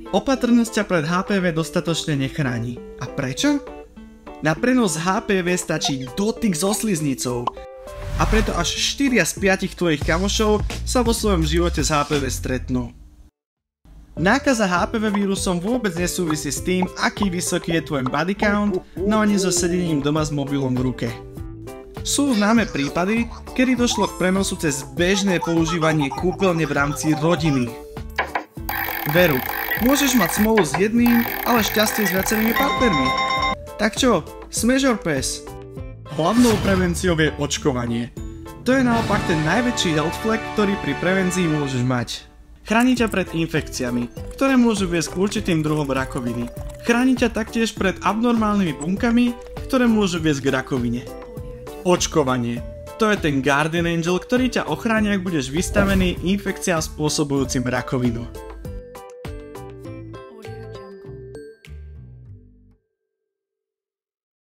Opatrnosť ťa pred HPV dostatočne nechráni. A prečo? Na prenos HPV stačí dotyk so sliznicou. A preto až 4 z 5 tvojich kamošov sa vo svojom živote s HPV stretnú. Nákaza HPV vírusom vôbec nesúvisí s tým, aký vysoký je tvoj body count, no ani so sedením doma s mobilom v ruke. Sú známe prípady, kedy došlo k prenosu cez bežné používanie kúpeľne v rámci rodiny. Veru, môžeš mať smolu s jedným, ale šťastie s viacerými partnermi. Tak čo, smash or pass? Hlavnou prevenciou je očkovanie. To je naopak ten najväčší health flag, ktorý pri prevencii môžeš mať. Chráni ťa pred infekciami, ktoré môžu viesť k určitým druhom rakoviny. Chráni ťa taktiež pred abnormálnymi bunkami, ktoré môžu viesť k rakovine. Očkovanie. To je ten Guardian Angel, ktorý ťa ochráni, ak budeš vystavený infekciám spôsobujúcim rakovinu.